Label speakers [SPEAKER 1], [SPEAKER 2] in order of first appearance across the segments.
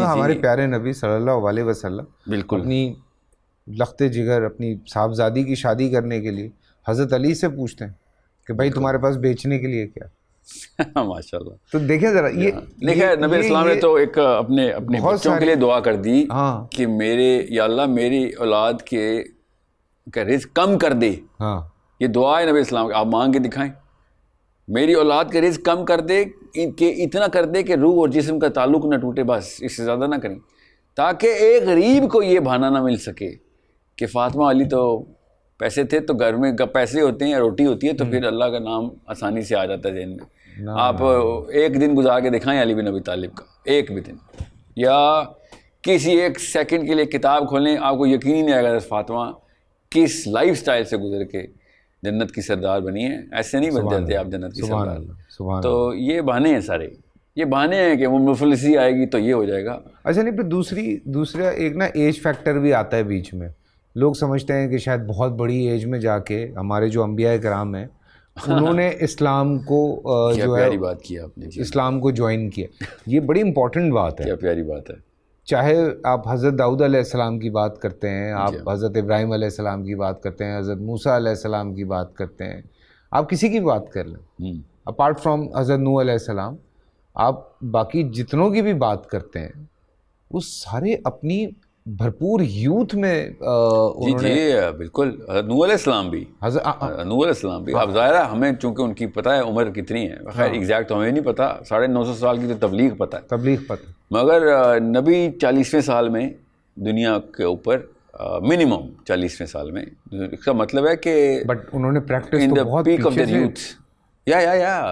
[SPEAKER 1] گا ہمارے پیارے نبی صلی اللہ علیہ وسلم
[SPEAKER 2] بالکل
[SPEAKER 1] اپنی لخت جگر اپنی صاحبزادی کی شادی کرنے کے لیے حضرت علی سے پوچھتے ہیں کہ بھائی تمہارے پاس بیچنے کے لیے کیا.
[SPEAKER 2] ماشاء اللہ.
[SPEAKER 1] تو دیکھیں ذرا یہ
[SPEAKER 2] دیکھیں نبی اسلام نے تو ایک اپنے بچوں کے لیے دعا کر دی کہ میرے یا اللہ میری اولاد کے رزق کم کر دے.
[SPEAKER 1] ہاں
[SPEAKER 2] یہ دعا ہے نبی اسلام کی. آپ مانگ کے دکھائیں میری اولاد کا رزق کم کر دے کہ اتنا کر دے کہ روح اور جسم کا تعلق نہ ٹوٹے, بس اس سے زیادہ نہ کریں, تاکہ ایک غریب کو یہ بہانہ نہ مل سکے کہ فاطمہ علی تو پیسے تھے تو گھر میں پیسے ہوتے ہیں یا روٹی ہوتی ہے تو پھر اللہ کا نام آسانی سے آ جاتا ہے ذہن میں. آپ ایک دن گزار کے دکھائیں علی بن ابی طالب کا, ایک بھی دن, یا کسی ایک سیکنڈ کے لیے کتاب کھولیں, آپ کو یقین ہی نہیں آئے گا فاطمہ کس لائف سٹائل سے گزر کے جنت کی سردار بنی ہے. ایسے نہیں بن جاتے آپ جنت کی سردار. تو یہ بہانے ہیں سارے, یہ بہانے ہیں کہ وہ مفلسی آئے گی تو یہ ہو جائے گا.
[SPEAKER 1] اچھا نہیں, پھر دوسرا ایک نا ایج فیکٹر بھی آتا ہے بیچ میں. لوگ سمجھتے ہیں کہ شاید بہت بڑی ایج میں جا کے ہمارے جو انبیاء کرام ہیں انہوں نے اسلام کو جو ہے
[SPEAKER 2] پیاری بات کی آپ نے,
[SPEAKER 1] اسلام کو جوائن کیا. یہ بڑی امپورٹنٹ بات ہے,
[SPEAKER 2] کیا پیاری بات ہے.
[SPEAKER 1] چاہے آپ حضرت داؤد علیہ السلام کی بات کرتے ہیں, آپ حضرت ابراہیم علیہ السلام کی بات کرتے ہیں, حضرت موسیٰ علیہ السلام کی بات کرتے ہیں, آپ کسی کی بات کر لیں اپارٹ فرام حضرت نوح علیہ السلام, آپ باقی جتنوں کی بھی بات کرتے ہیں وہ سارے اپنی بھرپور یوتھ میں
[SPEAKER 2] جی بالکل. نوح علیہ السلام بھی اب ظاہر ہے ہمیں چونکہ ان کی پتہ ہے عمر کتنی ہے, خیر ایگزیکٹ ہمیں نہیں پتہ, 950 سال کی تو تبلیغ پتہ ہے, مگر نبی 40ویں سال میں دنیا کے اوپر منیمم 40ویں سال میں, اس کا مطلب ہے کہ
[SPEAKER 1] بٹ انہوں نے practice
[SPEAKER 2] in the peak of their youth یا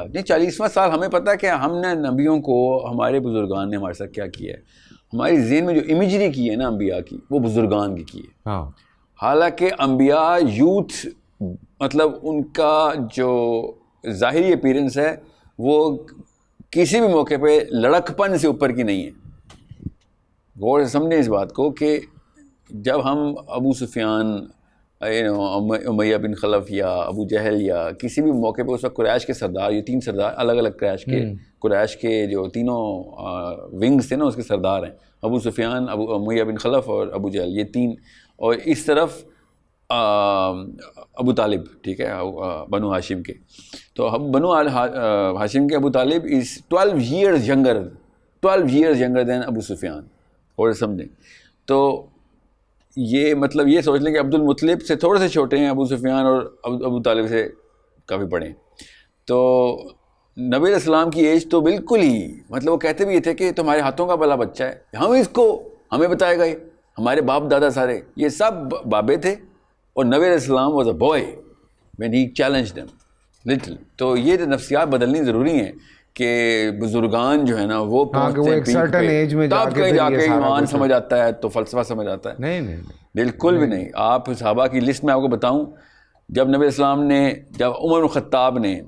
[SPEAKER 2] نہیں 40واں سال ہمیں پتہ ہے کہ ہم نے نبیوں کو, ہمارے بزرگان نے ہمارے ساتھ کیا کیا ہے. ہماری ذہن میں جو امیجری کی ہے نا انبیاء کی, وہ بزرگان کی ہے. حالانکہ انبیاء یوتھ مطلب ان کا جو ظاہری اپیرنس ہے وہ کسی بھی موقع پہ لڑک پن سے اوپر کی نہیں ہے. غور سے سمجھیں اس بات کو کہ جب ہم ابو سفیان, امیہ بن خلف یا ابو جہل یا کسی بھی موقع پہ اس وقت قریش کے سردار, یہ 3 سردار الگ الگ قریش کے جو تینوں ونگز تھے نا اس کے سردار ہیں, ابو سفیان, امیہ بن خلف اور ابو جہل, یہ 3, اور اس طرف ابو طالب, ٹھیک ہے, بنو ہاشم کے. تو بنو ہاشم کے ابو طالب از 12 years younger than ابو سفیان. اور سمجھیں تو یہ مطلب یہ سوچ لیں کہ عبد المطلب سے تھوڑے سے چھوٹے ہیں ابو سفیان, اور ابو طالب سے کافی بڑے ہیں. تو نبی علیہ السلام کی ایج تو بالکل ہی مطلب وہ کہتے بھی یہ تھے کہ تمہارے ہاتھوں کا بھلا بچہ ہے, ہم اس کو ہمیں بتائے گا, ہمارے باپ دادا سارے یہ سب بابے تھے, اور نبی علیہ السلام was a boy when he challenged them little. تو یہ نفسیات بدلنی ضروری ہیں کہ بزرگان جو ہے نا وہ پہنچتے ہیں تب کہیں جا کے ایمان سمجھ آتا ہے, تو فلسفہ سمجھ آتا ہے.
[SPEAKER 1] نہیں
[SPEAKER 2] بالکل بھی نہیں. آپ صحابہ کی لسٹ میں آپ کو بتاؤں, جب نبی السلام نے, جب عمر بن خطاب نے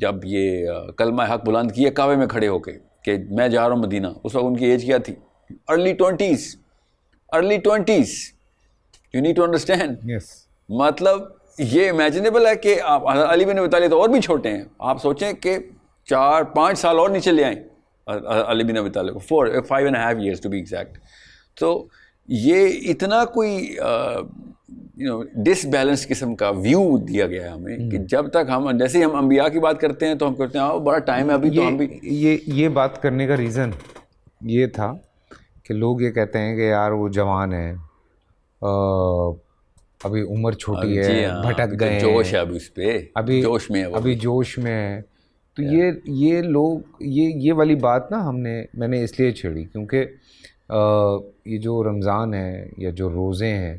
[SPEAKER 2] جب یہ کلمہ حق بلند کیا کعبے میں کھڑے ہو کے کہ میں جا رہا ہوں مدینہ, اس وقت ان کی ایج کیا تھی؟ Early 20s. You need to understand. مطلب یہ امیجنیبل ہے کہ آپ علی بن ابی طالب تو اور بھی چھوٹے ہیں, آپ سوچیں کہ 4-5 سال اور نیچے لے آئیں علی بن ابی طالب کو, 5.5 years ٹو بی ایگزیکٹ. تو یہ اتنا کوئی ڈس بیلنس قسم کا ویو دیا گیا ہے ہمیں کہ جب تک ہم, جیسے ہم انبیاء کی بات کرتے ہیں تو ہم کرتے ہیں بڑا ٹائم ہے ابھی, تو ہم بھی
[SPEAKER 1] یہ بات کرنے کا ریزن یہ تھا کہ لوگ یہ کہتے ہیں کہ یار وہ جوان ہیں, ابھی عمر چھوٹی ہے, بھٹک گئے,
[SPEAKER 2] جوش ہے ابھی اس پہ,
[SPEAKER 1] ابھی جوش میں ہے. تو یہ لوگ یہ والی بات نا میں نے اس لیے چھیڑی کیونکہ یہ جو رمضان ہے یا جو روزے ہیں,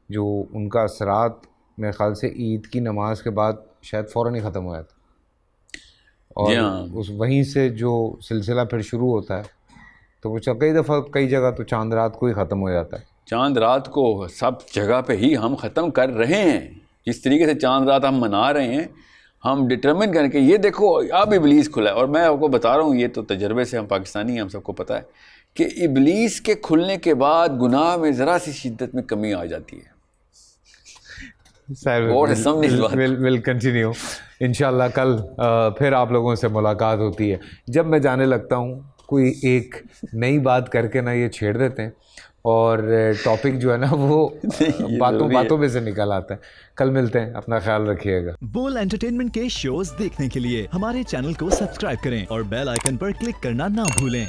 [SPEAKER 1] جو ان کا اثرات میرے خیال سے عید کی نماز کے بعد شاید فوراً ہی ختم ہو جاتا, اور اس وہیں سے جو سلسلہ پھر شروع ہوتا ہے تو وہ کئی دفعہ کئی جگہ تو چاند رات کو ہی ختم ہو جاتا ہے.
[SPEAKER 2] چاند رات کو سب جگہ پہ ہی ہم ختم کر رہے ہیں. جس طریقے سے چاند رات ہم منا رہے ہیں, ہم ڈٹرمن کریں کہ یہ دیکھو اب ابلیس کھلا ہے. اور میں آپ کو بتا رہا ہوں, یہ تو تجربے سے ہم پاکستانی ہیں, ہم سب کو پتہ ہے کہ ابلیس کے کھلنے کے بعد گناہ میں ذرا سی شدت میں کمی آ جاتی ہے.
[SPEAKER 1] ول کنٹینیو انشاءاللہ. کل پھر آپ لوگوں سے ملاقات ہوتی ہے. جب میں جانے لگتا ہوں کوئی ایک نئی بات کر کے نا یہ چھیڑ دیتے ہیں اور ٹاپک جو ہے نا وہ باتوں میں سے نکل آتا ہے. کل ملتے ہیں, اپنا خیال رکھیے گا.
[SPEAKER 3] بول انٹرٹینمنٹ کے شوز دیکھنے کے لیے ہمارے چینل کو سبسکرائب کریں اور بیل آئیکن پر کلک کرنا نہ بھولیں.